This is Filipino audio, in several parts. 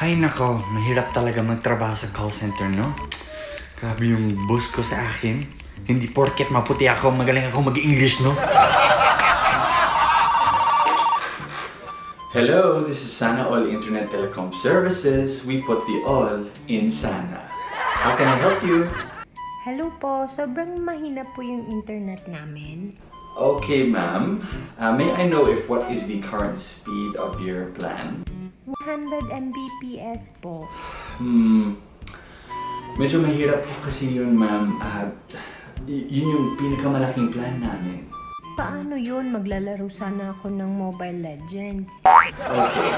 Hay nako, mahirap talaga magtrabaho sa call center, no? Grabe yung boss ko sa akin. Hindi porket maputi ako, magaling ako mag-English, no? Hello, this is SANAOL Internet Telecom Services. We put the all in Sana. How can I help you? Hello po, sobrang mahina po yung internet namin. Okay, ma'am. May I know if what is the current speed of your plan? 100 Mbps po. Medyo mahirap po kasi yun, ma'am. Yun yung pinakamalaking plan namin. Paano yun? Maglalaro sana ako ng Mobile Legends. Okay.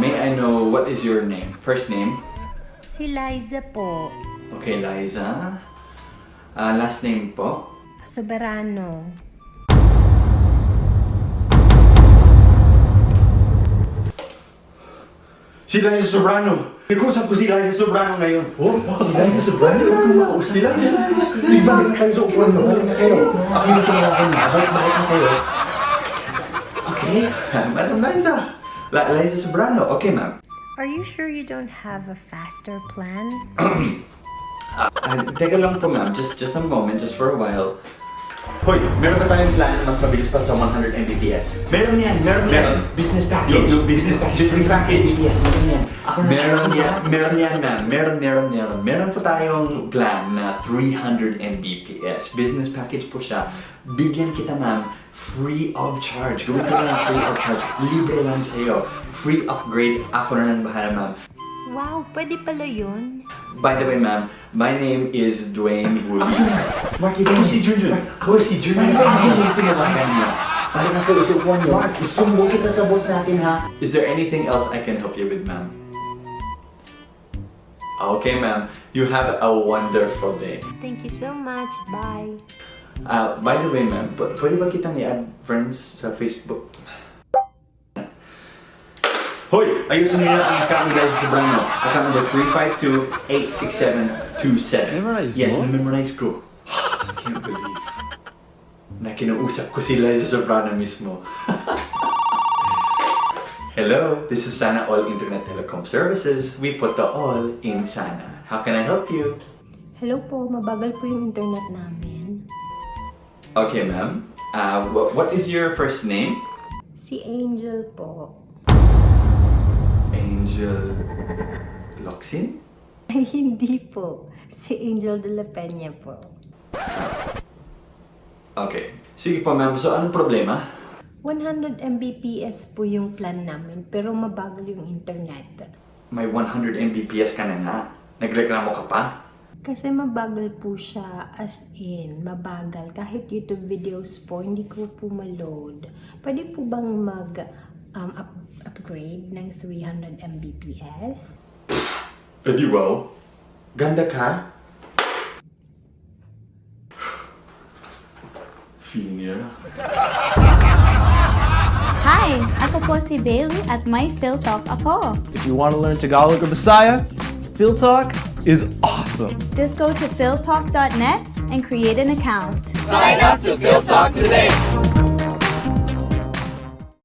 May I know what is your name? First name? Si Liza po. Okay, Liza. Last name po? Soberano. Si Liza Sobrano! Nag-usap ko si Liza Sobrano ngayon. Oh, si Liza Sobrano? Si Liza Sobrano? Sige, balik na kayo sa upuan mo. Balik na kayo. Ako yung tumawagin na. Balik na kayo. Okay. Madam Liza. Liza Sobrano. Okay, ma'am. Are you sure you don't have a faster plan? Teka lang po, ma'am. Just a moment. Just for a while. Hoy, meron ba tayong plan na mas mabilis pa sa 100 Mbps? Meron yan. Business package. Business package. Yes, meron yan. Meron yan, ma'am. Meron po tayong plan na 300 Mbps. Business package po siya. Bigyan kita, ma'am, free of charge. Gawin ko lang free of charge. Libre lang sa'yo. Free upgrade. Ako na nang bahala, ma'am. Wow, pwede pala yun. By the way, ma'am, my name is Dwayne Woolley. Mark, ikaw si Junjun. Ako si Junjun. Balik na kayo sa upuan mo. Mark, isumbong kita sa boss natin, ha? Is there anything else I can help you with, ma'am? Okay, ma'am. You have a wonderful day. Thank you so much. Bye. By the way, ma'am, pwede ba kitang i-add friends sa Facebook? Hoy! Ayusin niyo na ang account ni Liza Sobrano. Account number 352-86727. Memorize yes, mo? na-memorize ko. I can't believe na kinausap ko si Liza Sobrano mismo. Hello, this is SANAOL Internet Telecom Services. We put the all in Sana. How can I help you? Hello po, mabagal po yung internet namin. Okay, ma'am. What is your first name? Si Angel po. Angel Loxin? Ay, hindi po. Si Angel de la Peña po. Okay. Sige po, ma'am. So, anong problema? 100 Mbps po yung plan namin, pero mabagal yung internet. May 100 Mbps ka na nga. Nagreklamo ka pa? Kasi mabagal po siya, as in, mabagal. Kahit YouTube videos po, hindi ko po ma-load. Pwede po bang upgrade ng 300 Mbps? Di wow. Ganda ka? Feeling niya. Hi! Ako po si Bailey at may PhilTalk ako. If you want to learn Tagalog or Bisaya, PhilTalk is awesome. Just go to philtalk.net and create an account. Sign up to PhilTalk today.